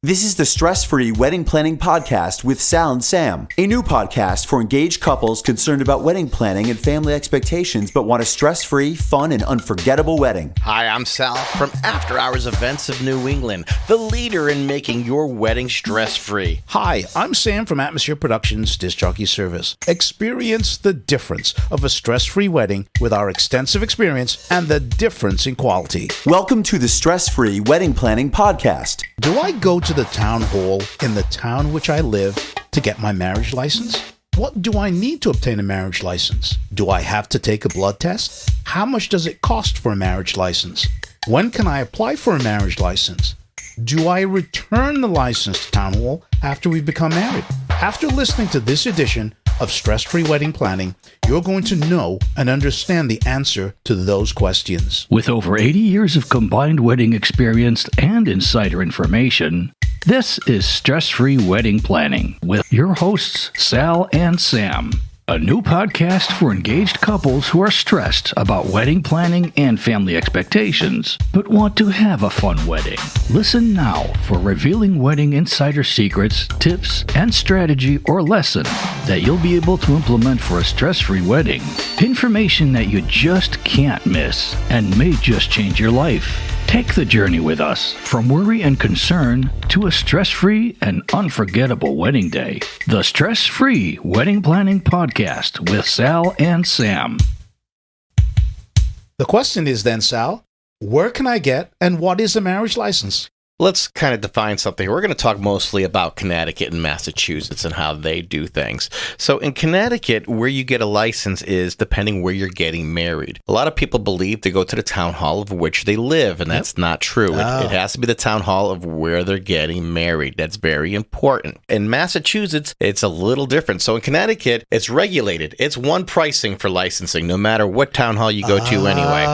This is the Stress-Free Wedding Planning Podcast with Sal and Sam, a new podcast for engaged couples concerned about wedding planning and family expectations but want a stress-free, fun, and unforgettable wedding. Hi, I'm Sal from After Hours Events of New England, the leader in making your wedding stress-free. Hi, I'm Sam from Atmosphere Productions Disc Jockey Service. Experience the difference of a stress-free wedding with our extensive experience and the difference in quality. Welcome to the Stress-Free Wedding Planning Podcast. Do I go to the town hall in the town which I live to get my marriage license? What do I need to obtain a marriage license? Do I have to take a blood test? How much does it cost for a marriage license? When can I apply for a marriage license? Do I return the license to town hall after we've become married? After listening to this edition of Stress-Free Wedding Planning, you're going to know and understand the answer to those questions. With over 80 years of combined wedding experience and insider information, this is Stress-Free Wedding Planning with your hosts, Sal and Sam. A new podcast for engaged couples who are stressed about wedding planning and family expectations, but want to have a fun wedding. Listen now for revealing wedding insider secrets, tips, and strategy or lesson that you'll be able to implement for a stress-free wedding. Information that you just can't miss and may just change your life. Take the journey with us from worry and concern to a stress-free and unforgettable wedding day. The Stress-Free Wedding Planning Podcast with Sal and Sam. The question is then, Sal, where can I get and what is a marriage license? Let's kind of define something. We're going to talk mostly about Connecticut and Massachusetts and how they do things. So in Connecticut, where you get a license is depending where you're getting married. A lot of people believe they go to the town hall of which they live, and that's not true. It has to be the town hall of where they're getting married. That's very important. In Massachusetts, it's a little different. So in Connecticut, it's regulated. It's one pricing for licensing, no matter what town hall you go to anyway.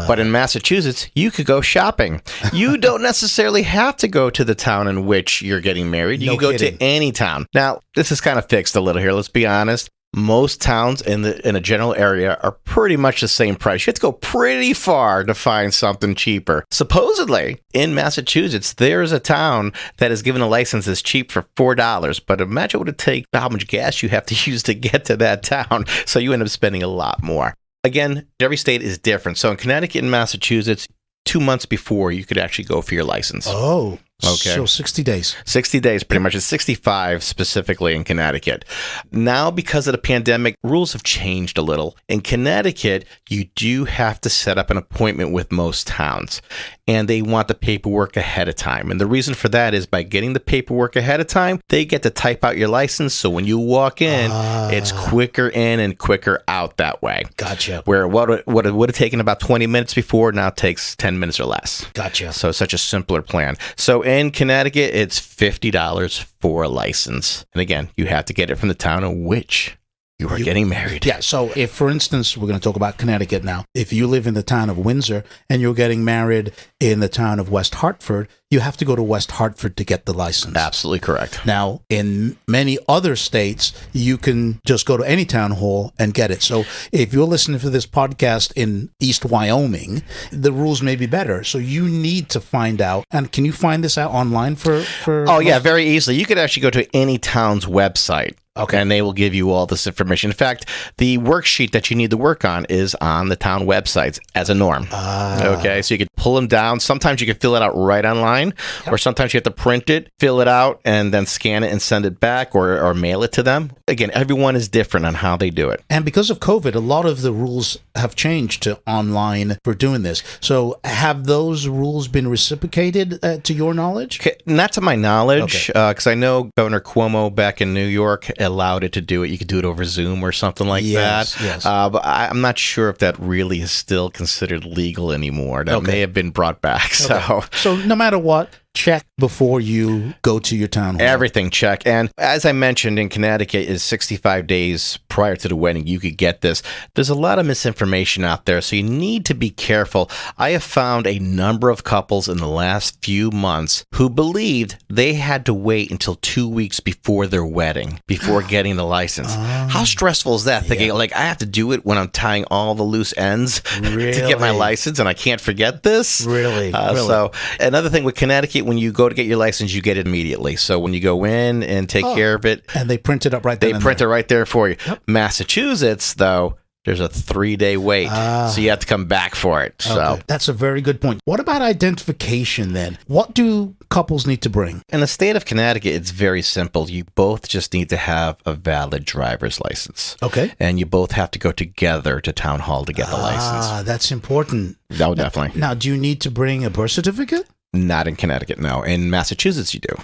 But in Massachusetts, you could go shopping. You don't necessarily have to go to the town in which you're getting married. You can go to any town. Now, this is kind of fixed a little here. Let's be honest. Most towns in a general area are pretty much the same price. You have to go pretty far to find something cheaper. Supposedly, in Massachusetts, there's a town that is given a license that's cheap for $4. But imagine what it takes, how much gas you have to use to get to that town. So you end up spending a lot more. Again, every state is different. So in Connecticut and Massachusetts, 2 months before you could actually go for your license. Oh, okay. So 60 days. 60 days, pretty much. It's 65 specifically in Connecticut. Now, because of the pandemic, rules have changed a little. In Connecticut, you do have to set up an appointment with most towns, and they want the paperwork ahead of time. And the reason for that is by getting the paperwork ahead of time, they get to type out your license. So when you walk in, it's quicker in and quicker out that way. Gotcha. Where what it would have taken about 20 minutes before now takes 10 minutes or less. Gotcha. So it's such a simpler plan. So in Connecticut, it's $50 for a license. And again, you have to get it from the town in which you are getting married. Yeah, so if, for instance, we're going to talk about Connecticut now. If you live in the town of Windsor and you're getting married in the town of West Hartford, you have to go to West Hartford to get the license. Absolutely correct. Now, in many other states, you can just go to any town hall and get it. So if you're listening to this podcast in East Wyoming, the rules may be better. So you need to find out. And can you find this out online for Oh, yeah, very easily. You could actually go to any town's website. Okay. And they will give you all this information. In fact, the worksheet that you need to work on is on the town websites as a norm. Okay, so you could pull them down. Sometimes you can fill it out right online, or sometimes you have to print it, fill it out, and then scan it and send it back or mail it to them. Again, everyone is different on how they do it. And because of COVID, a lot of the rules have changed to online for doing this. So have those rules been reciprocated to your knowledge? Okay, not to my knowledge, because I know Governor Cuomo back in New York allowed it to do it. You could do it over Zoom or something like that. Yes. But I'm not sure if that really is still considered legal anymore. That may have been brought back. So no matter what, check before you go to your town hall. Everything check. And as I mentioned, in Connecticut is 65 days prior to the wedding, you could get this. There's a lot of misinformation out there, so you need to be careful. I have found a number of couples in the last few months who believed they had to wait until 2 weeks before their wedding before getting the license. How stressful is that? Thinking, like, I have to do it when I'm tying all the loose ends to get my license, and I can't forget this? Really? So another thing with Connecticut Connecticut, when you go to get your license, you get it immediately. So when you go in and take care of it, and they print it up right there. They print it right there for you. Yep. Massachusetts, though, there's a 3-day wait, so you have to come back for it. So that's a very good point. What about identification then? What do couples need to bring? In the state of Connecticut, it's very simple. You both just need to have a valid driver's license. Okay. And you both have to go together to town hall to get the license. That's important. No, definitely. Now, do you need to bring a birth certificate? Not in Connecticut, no. In Massachusetts, you do.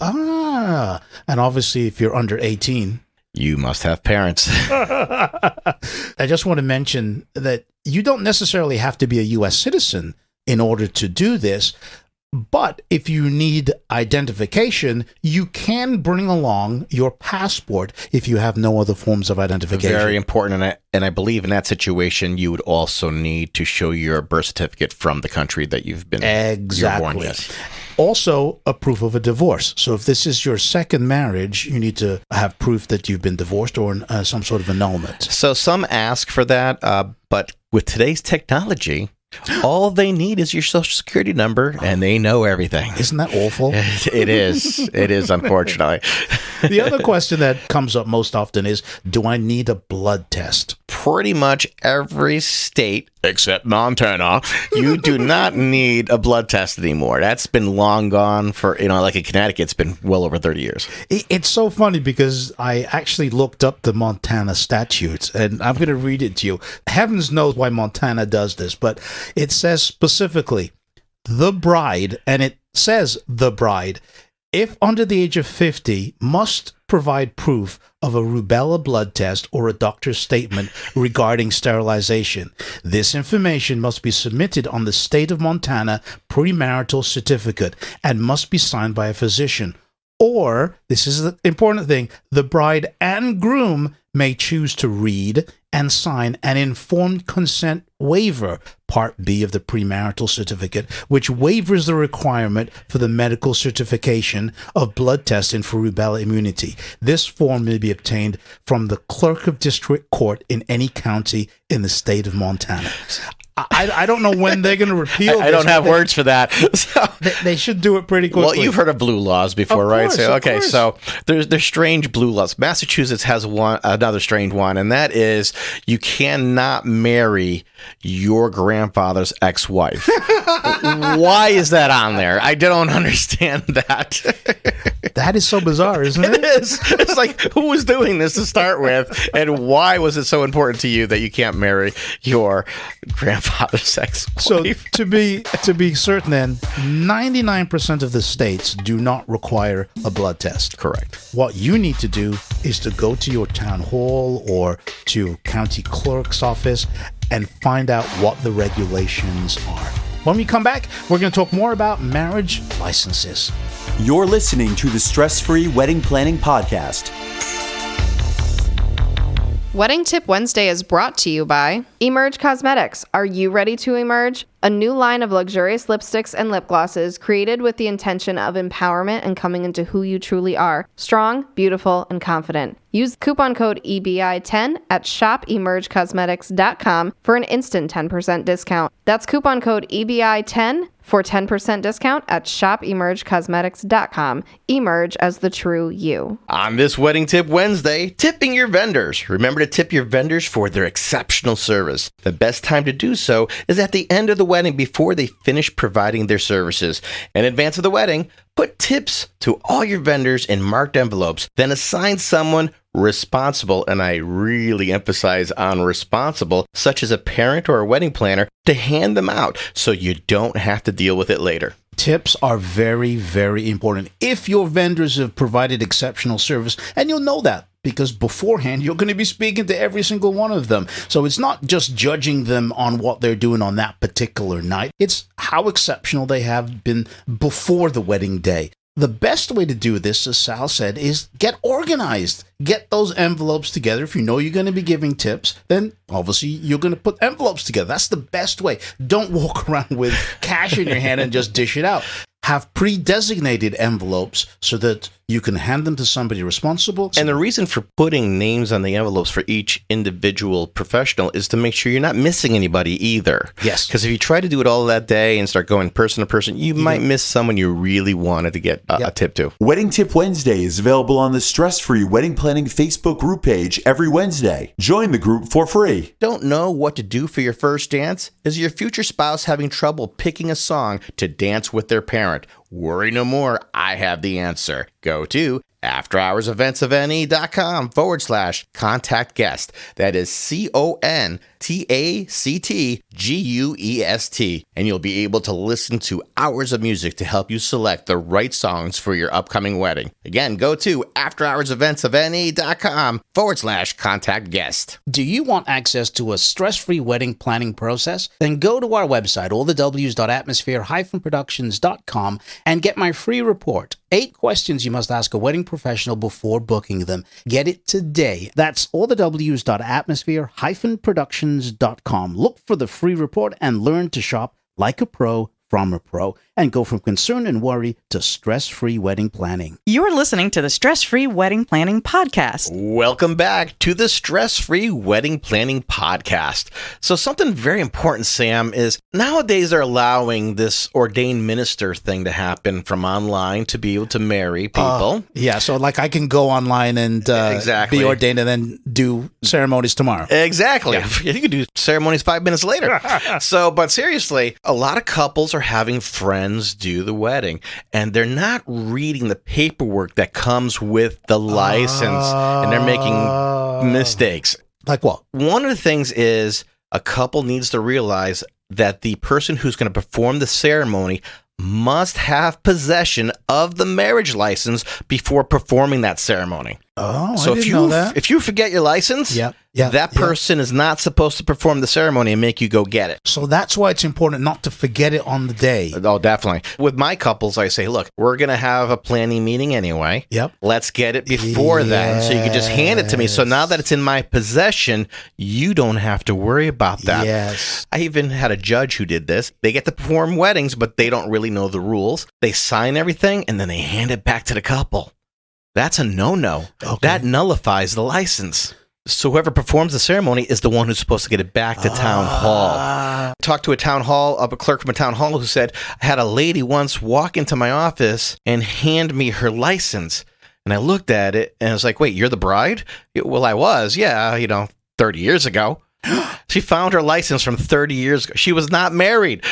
And obviously, if you're under 18... You must have parents. I just want to mention that you don't necessarily have to be a U.S. citizen in order to do this, but if you need identification, you can bring along your passport if you have no other forms of identification. Very important, and I believe in that situation, you would also need to show your birth certificate from the country that you've been born. Yes. Also, a proof of a divorce. So if this is your second marriage, you need to have proof that you've been divorced or some sort of annulment. So some ask for that, but with today's technology, all they need is your social security number, and they know everything. Isn't that awful? It is. It is, unfortunately. The other question that comes up most often is, do I need a blood test? Pretty much every state, except Montana, you do not need a blood test anymore. That's been long gone for, like in Connecticut, it's been well over 30 years. It's so funny because I actually looked up the Montana statutes, and I'm going to read it to you. Heavens knows why Montana does this, but it says specifically, the bride, and it says the bride, if under the age of 50, must provide proof of a rubella blood test or a doctor's statement regarding sterilization. This information must be submitted on the state of Montana premarital certificate and must be signed by a physician. Or, this is the important thing, the bride and groom may choose to read and sign an informed consent waiver, Part B of the premarital certificate, which waivers the requirement for the medical certification of blood testing for rubella immunity. This form may be obtained from the clerk of district court in any county in the state of Montana. I don't know when they're going to repeal this. I don't have words for that. So, they should do it pretty quickly. Well, you've heard of blue laws before, right? So there's strange blue laws. Massachusetts has another strange one, and that is you cannot marry your grandfather's ex-wife. Why is that on there? I don't understand that. That is so bizarre, isn't it? It is. It's like, who was doing this to start with, and why was it so important to you that you can't marry your grandfather's ex-wife? So to be certain, then 99% of the states do not require a blood test. Correct. What you need to do is to go to your town hall or to county clerk's office and find out what the regulations are. When we come back, we're going to talk more about marriage licenses. You're listening to the Stress Free Wedding Planning Podcast. Wedding Tip Wednesday is brought to you by Emerge Cosmetics. Are you ready to emerge? A new line of luxurious lipsticks and lip glosses created with the intention of empowerment and coming into who you truly are. Strong, beautiful, and confident. Use coupon code EBI10 at shopemergecosmetics.com for an instant 10% discount. That's coupon code EBI10 for 10% discount at shopemergecosmetics.com. Emerge as the true you. On this Wedding Tip Wednesday, tipping your vendors. Remember to tip your vendors for their exceptional service. The best time to do so is at the end of the wedding before they finish providing their services. In advance of the wedding, put tips to all your vendors in marked envelopes, then assign someone responsible, and I really emphasize on responsible, such as a parent or a wedding planner, to hand them out so you don't have to deal with it later. Tips are very, very important if your vendors have provided exceptional service, and you'll know that because beforehand you're going to be speaking to every single one of them. So it's not just judging them on what they're doing on that particular night. It's how exceptional they have been before the wedding day. The best way to do this, as Sal said, is get organized. Get those envelopes together. If you know you're going to be giving tips, then obviously you're going to put envelopes together. That's the best way. Don't walk around with cash in your hand and just dish it out. Have pre-designated envelopes so that You can hand them to somebody responsible. And the reason for putting names on the envelopes for each individual professional is to make sure you're not missing anybody either. Yes. Because if you try to do it all that day and start going person to person, you might miss someone you really wanted to get a tip to. Wedding Tip Wednesday is available on the Stress Free Wedding Planning Facebook group page every Wednesday. Join the group for free. Don't know what to do for your first dance? Is your future spouse having trouble picking a song to dance with their parent? Worry no more. I have the answer. Go to afterhourseventsofne.com/contact guest. That is CONTACTGUEST. And you'll be able to listen to hours of music to help you select the right songs for your upcoming wedding. Again, go to afterhourseventsofne.com/contact guest. Do you want access to a stress-free wedding planning process? Then go to our website, allthews.atmosphere-productions.com, and get my free report. 8 questions you must ask a wedding professional before booking them. Get it today. That's allthews.atmosphere-productions.com. Look for the free report and learn to shop like a pro from a pro, and go from concern and worry to stress-free wedding planning. You're listening to the Stress-Free Wedding Planning Podcast. Welcome back to the Stress-Free Wedding Planning Podcast. So something very important, Sam, is nowadays they're allowing this ordained minister thing to happen from online to be able to marry people. Yeah, so like I can go online and exactly. be ordained and then do ceremonies tomorrow. Exactly. Yeah. You can do ceremonies 5 minutes later. But seriously, a lot of couples are having friends do the wedding, and they're not reading the paperwork that comes with the license, and they're making mistakes. Like what? One of the things is a couple needs to realize that the person who's going to perform the ceremony must have possession of the marriage license before performing that ceremony. Oh, so I didn't know that. If you forget your license, that person is not supposed to perform the ceremony and make you go get it. So that's why it's important not to forget it on the day. Oh, definitely. With my couples, I say, look, we're going to have a planning meeting anyway. Yep. Let's get it before then, so you can just hand it to me. So now that it's in my possession, you don't have to worry about that. Yes. I even had a judge who did this. They get to perform weddings, but they don't really know the rules. They sign everything, and then they hand it back to the couple. That's a no-no. Okay. That nullifies the license. So whoever performs the ceremony is the one who's supposed to get it back to town hall. Talked to a clerk from a town hall who said, I had a lady once walk into my office and hand me her license. And I looked at it and I was like, wait, you're the bride? Well, I was. Yeah, 30 years ago. She found her license from 30 years ago. She was not married.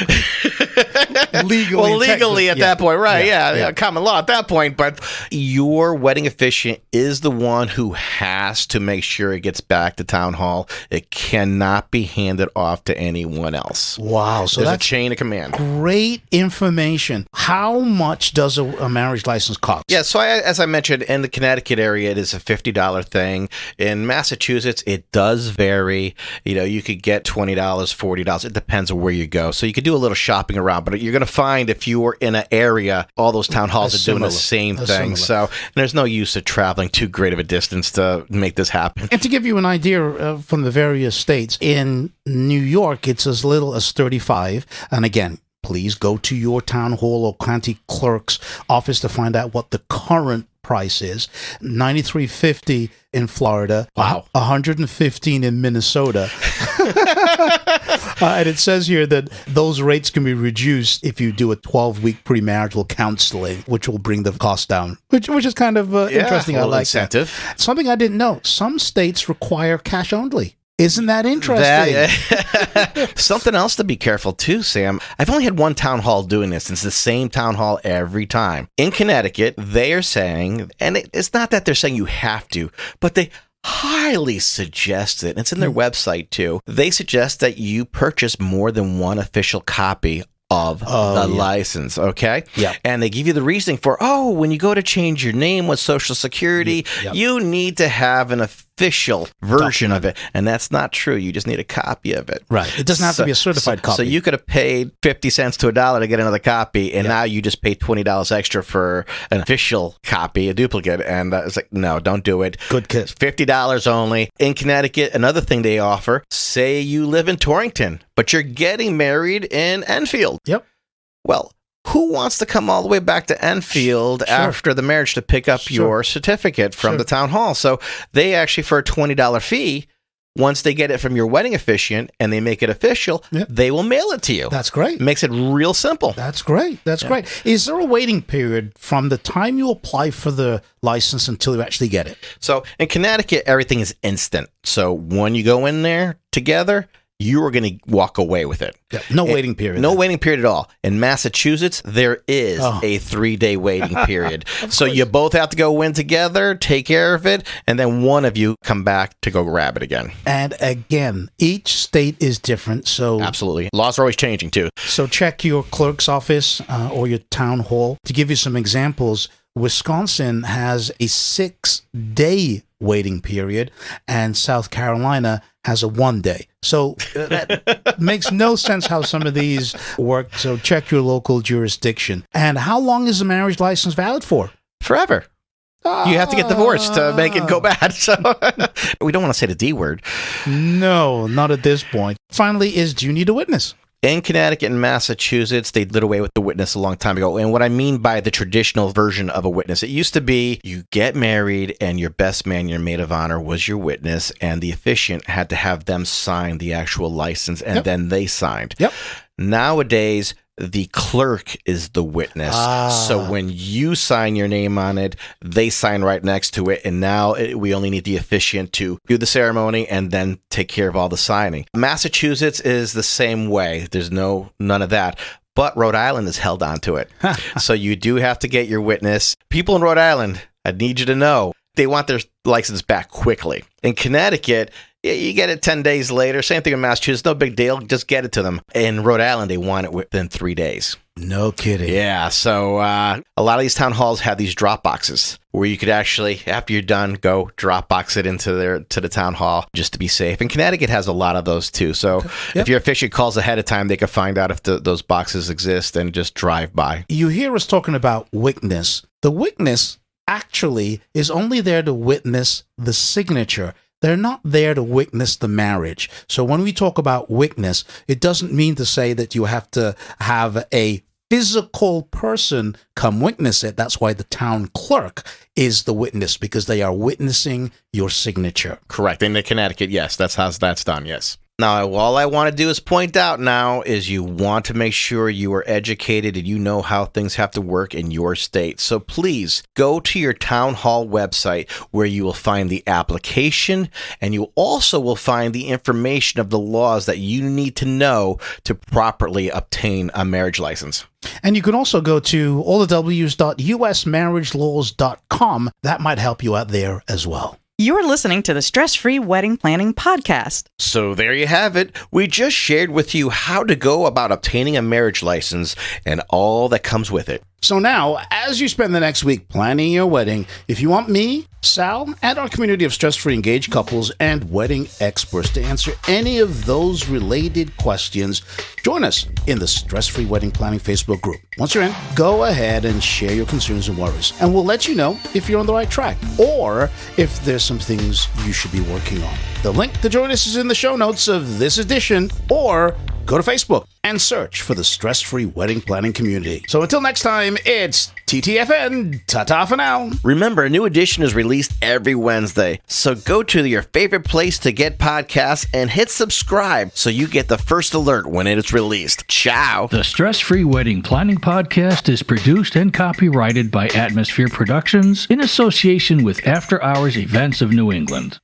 Legally at that point, right? Yeah, common law at that point. But your wedding officiant is the one who has to make sure it gets back to town hall. It cannot be handed off to anyone else. Wow. So there's a chain of command. Great information. How much does a marriage license cost? Yeah, so as I mentioned, in the Connecticut area, it is a $50 thing. In Massachusetts, it does vary. You could get $20, $40. It depends on where you go. So you could do a little shopping around, but you're going to find if you were in an area, all those town halls are doing the same thing. So there's no use of traveling too great of a distance to make this happen. And to give you an idea from the various states, in New York, it's as little as $35. And again, please go to your town hall or county clerk's office to find out what the current price is. $93.50 in Florida. Wow. $115 in Minnesota. And it says here that those rates can be reduced if you do a 12-week premarital counseling, which will bring the cost down, which is kind of interesting. I like incentive. That. Something I didn't know. Some states require cash only. Isn't that interesting? Something else to be careful too, Sam. I've only had one town hall doing this. It's the same town hall every time. In Connecticut, they are saying, and it's not that they're saying you have to, but they highly suggest it. And it's in their website too. They suggest that you purchase more than one official copy of the license, okay? Yeah. And they give you the reasoning for, when you go to change your name with Social Security, you need to have an official version of it. And that's not true. You just need a copy of it. Right. It doesn't have to be a certified copy. So you could have paid 50 cents to $1 to get another copy, and now you just pay $20 extra for an official copy, a duplicate. And it's like, no, don't do it. Good kid. $50 only. In Connecticut, another thing they offer, say you live in Torrington, but you're getting married in Enfield. Yep. Well, who wants to come all the way back to Enfield after the marriage to pick up your certificate from the town hall? So they actually, for a $20 fee, once they get it from your wedding officiant and they make it official, they will mail it to you. That's great. Makes it real simple. That's great. That's great. Is there a waiting period from the time you apply for the license until you actually get it? So in Connecticut, everything is instant. So when you go in there together, you are going to walk away with it. Yeah, no waiting period. No waiting period at all. In Massachusetts, there is a 3-day waiting period. So you both have to go in together, take care of it, and then one of you come back to go grab it again. And again, each state is different. So absolutely. Laws are always changing too. So check your clerk's office or your town hall. To give you some examples, Wisconsin has a 6-day waiting period, and South Carolina has a 1-day. So that makes no sense how some of these work. So check your local jurisdiction. And how long is the marriage license valid for? Forever. You have to get divorced to make it go bad. So we don't want to say the D word. No, not at this point. Finally, do you need a witness? In Connecticut and Massachusetts, they did away with the witness a long time ago. And what I mean by the traditional version of a witness, it used to be you get married and your best man, your maid of honor, was your witness, and the officiant had to have them sign the actual license, and then they signed. Nowadays, the clerk is the witness. So when you sign your name on it, they sign right next to it. And now we only need the officiant to do the ceremony and then take care of all the signing. Massachusetts is the same way. There's none of that. But Rhode Island is held on to it. So you do have to get your witness. People in Rhode Island, I need you to know, they want their license back quickly. In Connecticut, you get it 10 days later. Same thing in Massachusetts. No big deal. Just get it to them. In Rhode Island, they want it within 3 days. No kidding. Yeah. So a lot of these town halls have these drop boxes where you could actually, after you're done, go drop box it into the town hall just to be safe. And Connecticut has a lot of those too. So if your officiant calls ahead of time, they can find out if those boxes exist and just drive by. You hear us talking about witness. The witness actually is only there to witness the signature. They're not there to witness the marriage. So when we talk about witness, it doesn't mean to say that you have to have a physical person come witness it. That's why the town clerk is the witness, because they are witnessing your signature. Correct. In Connecticut, yes, that's how that's done, yes. Now, all I want to do is point out now is you want to make sure you are educated and you know how things have to work in your state. So please go to your town hall website where you will find the application, and you also will find the information of the laws that you need to know to properly obtain a marriage license. And you can also go to allthews.usmarriagelaws.com. That might help you out there as well. You're listening to the Stress Free Wedding Planning Podcast. So there you have it. We just shared with you how to go about obtaining a marriage license and all that comes with it. So now, as you spend the next week planning your wedding, if you want me, Sal, and our community of stress-free engaged couples and wedding experts to answer any of those related questions, join us in the Stress-Free Wedding Planning Facebook group. Once you're in, go ahead and share your concerns and worries, and we'll let you know if you're on the right track or if there's some things you should be working on. The link to join us is in the show notes of this edition, or go to Facebook and search for the Stress-Free Wedding Planning Community. So until next time, it's TTFN. Ta-ta for now. Remember, a new edition is released every Wednesday. So go to your favorite place to get podcasts and hit subscribe so you get the first alert when it is released. Ciao. The Stress Free Wedding Planning Podcast is produced and copyrighted by Atmosphere Productions in association with After Hours Events of New England.